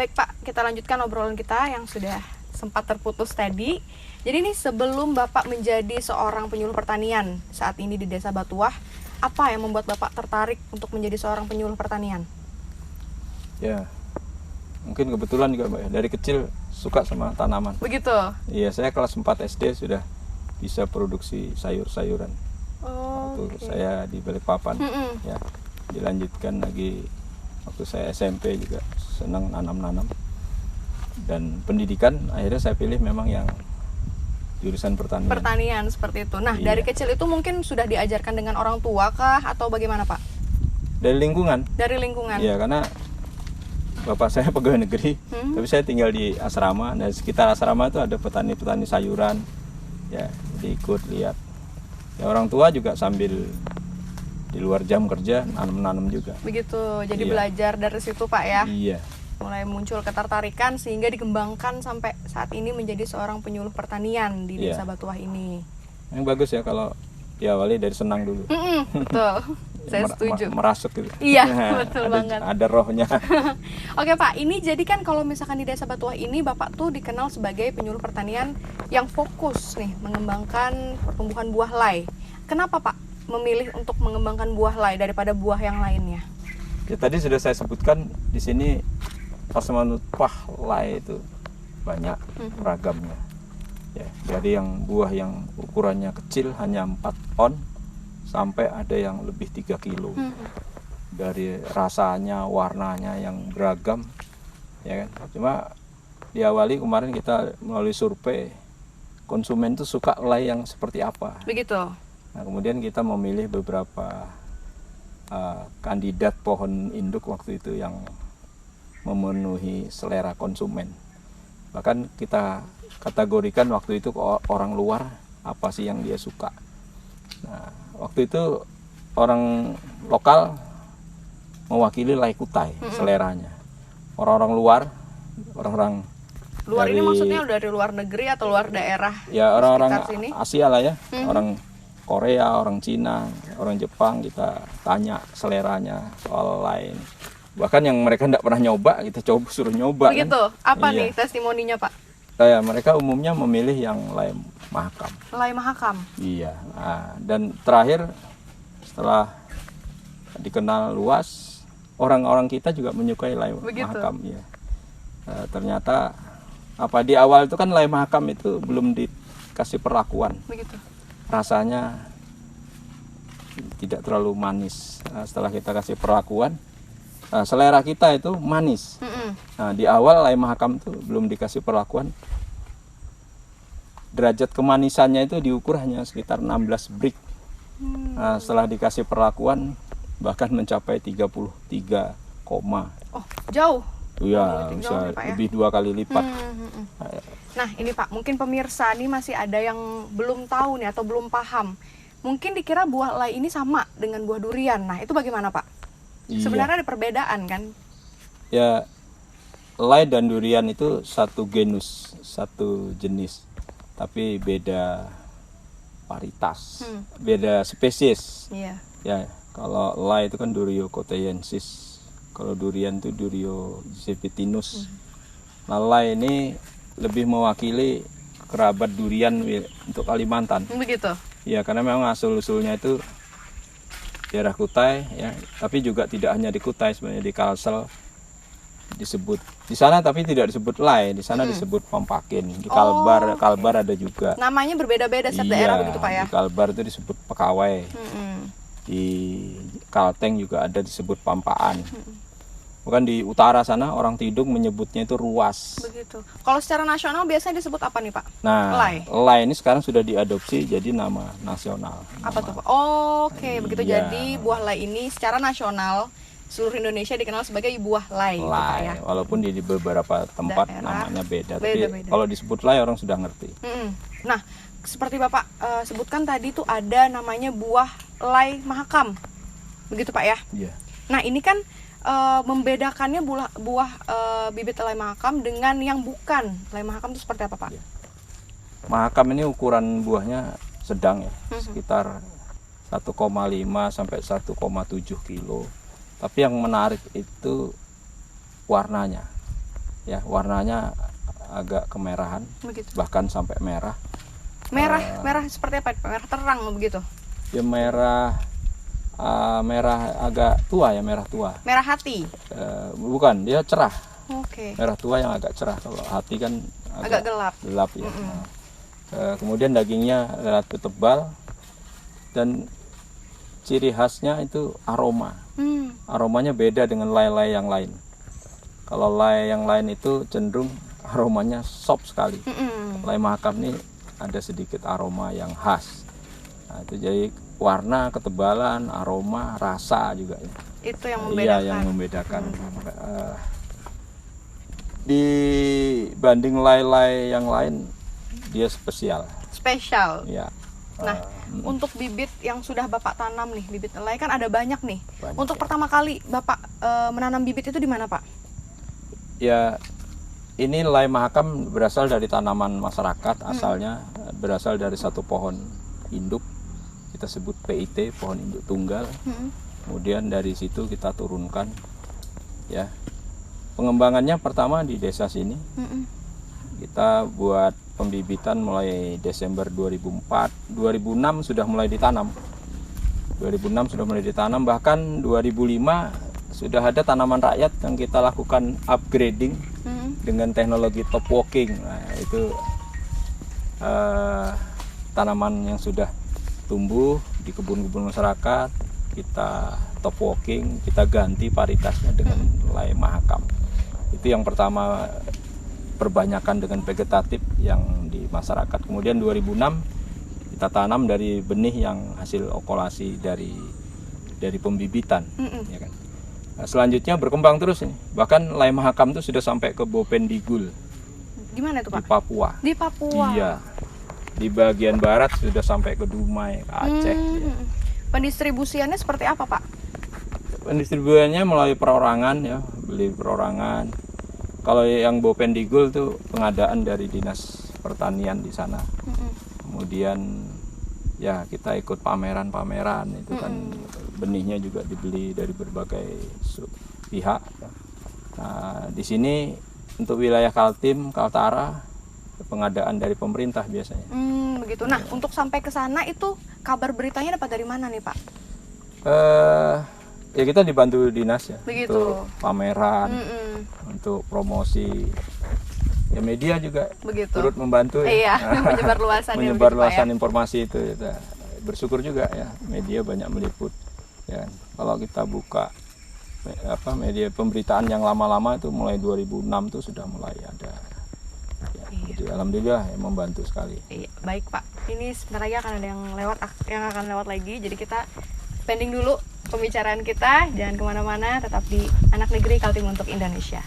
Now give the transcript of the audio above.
Baik Pak, kita lanjutkan obrolan kita yang sudah sempat terputus tadi. Jadi ini sebelum Bapak menjadi seorang penyuluh pertanian saat ini di Desa Batuah, apa yang membuat Bapak tertarik untuk menjadi seorang penyuluh pertanian? Ya, mungkin kebetulan juga Mbak ya, dari kecil suka sama tanaman. Begitu? Iya, saya kelas 4 SD sudah bisa produksi sayur-sayuran. Waktu saya di Balikpapan. Ya, dilanjutkan lagi waktu saya SMP juga senang nanam-nanam. Dan pendidikan akhirnya saya pilih memang yang jurusan pertanian. Pertanian seperti itu. Nah, dari kecil itu mungkin sudah diajarkan dengan orang tua kah atau bagaimana Pak? Dari lingkungan. Dari lingkungan. Iya, karena bapak saya pegawai negeri, tapi saya tinggal di asrama. Dan sekitar asrama itu ada petani-petani sayuran. Ya, jadi ikut lihat. Ya, orang tua juga sambil di luar jam kerja nanam-nanam juga. Begitu. Jadi belajar dari situ Pak ya. Iya. Mulai muncul ketertarikan sehingga dikembangkan sampai saat ini menjadi seorang penyuluh pertanian di Desa Batuah ini. Yang bagus ya kalau diawali dari senang dulu. Betul. Saya setuju. Merasuk gitu. Iya, betul banget. Ada rohnya. Oke Pak, ini jadi kan kalau misalkan di Desa Batuah ini Bapak tuh dikenal sebagai penyuluh pertanian yang fokus nih mengembangkan pertumbuhan buah lay. Kenapa Pak memilih untuk mengembangkan buah lay daripada buah yang lainnya? Ya, tadi sudah saya sebutkan di sini pah lay itu banyak ragamnya. Ya, dari yang buah yang ukurannya kecil hanya 4 on sampai ada yang lebih 3 kilo. Dari rasanya, warnanya yang beragam, ya kan. Cuma diawali kemarin kita melalui survei konsumen itu suka lay yang seperti apa. Begitu. Nah, kemudian kita memilih beberapa kandidat pohon induk waktu itu yang memenuhi selera konsumen. Bahkan kita kategorikan waktu itu ke orang luar apa sih yang dia suka. Nah, waktu itu orang lokal mewakili lay kutai seleranya. Orang-orang luar, orang-orang luar ini maksudnya dari luar negeri atau luar daerah? Ya, orang-orang sini? Asia lah ya. Orang Korea, orang Cina, orang Jepang kita tanya seleranya soal lain. Bahkan yang mereka tidak pernah nyoba kita coba suruh nyoba. Begitu. Kan? Apa nih testimoninya Pak? Ya, mereka umumnya memilih yang lay mahakam. Lay mahakam. Iya. Nah, dan terakhir setelah dikenal luas, orang-orang kita juga menyukai lay mahakam. Ya. Ternyata apa di awal itu kan lay mahakam itu belum dikasih perlakuan. Begitu. Rasanya tidak terlalu manis. Nah, setelah kita kasih perlakuan, selera kita itu manis. Nah, di awal lay mahakam itu belum dikasih perlakuan. Derajat kemanisannya itu diukur hanya sekitar 16 brik. Nah, setelah dikasih perlakuan bahkan mencapai 33, oh, jauh. Iya, bisa lebih 2 kali lipat. Nah, ini Pak, mungkin pemirsa nih masih ada yang belum tahu nih atau belum paham. Mungkin dikira buah lay ini sama dengan buah durian. Nah, itu bagaimana Pak? Iya. Sebenarnya ada perbedaan kan? Ya, lay dan durian itu satu genus, satu jenis, tapi beda varietas, beda spesies. Iya. Ya, kalau lay itu kan Durio cotayensis, kalau durian itu Durio zepitinus. Nah, lay ini lebih mewakili kerabat durian untuk Kalimantan. Begitu. Ya, karena memang asal-usulnya itu daerah Kutai ya, tapi juga tidak hanya di Kutai, sebenarnya di Kalsel disebut di sana, tapi tidak disebut lay, di sana disebut pampakin. Di Kalbar ada juga. Namanya berbeda-beda setiap daerah begitu Pak ya. Di Kalbar itu disebut Pekawai. Di Kalteng juga ada disebut pampaan. Bukan di utara sana orang Tidung menyebutnya itu ruas. Begitu. Kalau secara nasional biasanya disebut apa nih Pak? Nah, lay ini sekarang sudah diadopsi jadi nama nasional. Apa tuh Pak? Oke, begitu. Jadi buah lay ini secara nasional seluruh Indonesia dikenal sebagai buah lay. Gitu, Pak, ya? Walaupun di beberapa tempat daerah namanya beda. Tapi kalau disebut lay orang sudah ngerti. Nah, seperti Bapak sebutkan tadi tuh ada namanya buah lay mahakam. Begitu Pak ya? Iya. Nah, ini kan membedakannya buah bibit lay mahakam dengan yang bukan lay mahakam itu seperti apa Pak? Iya. Mahakam ini ukuran buahnya sedang ya, sekitar 1,5 sampai 1,7 kilo. Tapi yang menarik itu warnanya. ya, warnanya agak kemerahan, Begitu. bahkan sampai merah. Merah seperti apa? Merah terang begitu. Ya merah agak tua ya, merah tua. Merah hati. Bukan, dia cerah. Oke. Merah tua yang agak cerah. Kalau hati kan Agak gelap. gelap ya. Kemudian dagingnya relatif tebal dan ciri khasnya itu aroma. Aromanya beda dengan lay-lay yang lain. Kalau lay yang lain itu cenderung aromanya sop sekali. Lay Mahakam ini ada sedikit aroma yang khas. Nah, itu jadi warna, ketebalan, aroma, rasa juga ya. Itu yang Iya, membedakan. yang membedakan. Dibanding lay-lay yang lain, dia spesial. Spesial. Ya. Nah, untuk bibit yang sudah Bapak tanam nih, bibit lay kan ada banyak nih. Banyak, Untuk ya. pertama kali Bapak menanam bibit itu di mana, Pak? Ya, ini lay Mahakam berasal dari tanaman masyarakat, asalnya berasal dari satu pohon induk, kita sebut PIT, pohon induk tunggal. Kemudian dari situ kita turunkan, ya. Pengembangannya pertama di desa sini, kita buat pembibitan mulai Desember 2004, 2006 sudah mulai ditanam. 2006 sudah mulai ditanam, bahkan 2005 sudah ada tanaman rakyat yang kita lakukan upgrading dengan teknologi top walking. Nah, itu tanaman yang sudah tumbuh di kebun-kebun masyarakat, kita top walking, kita ganti varietasnya dengan lay Mahakam. Itu yang pertama, perbanyakan dengan vegetatif yang di masyarakat. Kemudian 2006 kita tanam dari benih yang hasil okulasi dari pembibitan, ya kan. Nah, selanjutnya berkembang terus ini. Bahkan lay Mahakam itu sudah sampai ke Bovendigul Di mana itu, di Pak? Papua. Di Papua. Iya. Di bagian barat sudah sampai ke Dumai, ke Aceh. Ya. Pendistribusiannya seperti apa, Pak? Pendistribusiannya melalui perorangan ya, beli perorangan. Kalau yang Bovendigul itu pengadaan dari Dinas Pertanian di sana. Kemudian ya kita ikut pameran-pameran itu kan, benihnya juga dibeli dari berbagai pihak. Nah, di sini untuk wilayah Kaltim, Kaltara pengadaan dari pemerintah biasanya. Begitu. Nah, untuk sampai ke sana itu kabar beritanya dapat dari mana nih, Pak? Ya kita dibantu dinas ya. Begitu. Untuk pameran, untuk promosi. Ya media juga Begitu. turut membantu ya. Iya, menyebarluasan Menyebarluasan informasi itu ya. Bersyukur juga ya, media banyak meliput. Ya, kalau kita buka media pemberitaan yang lama-lama itu mulai 2006 tuh sudah mulai ada. Ya, jadi alhamdulillah ya, membantu sekali. Iya, baik Pak. Ini sebentar lagi akan ada yang akan lewat lagi. Jadi kita pending dulu pembicaraan kita. Jangan kemana-mana, tetap di Anak Negeri Kaltim untuk Indonesia.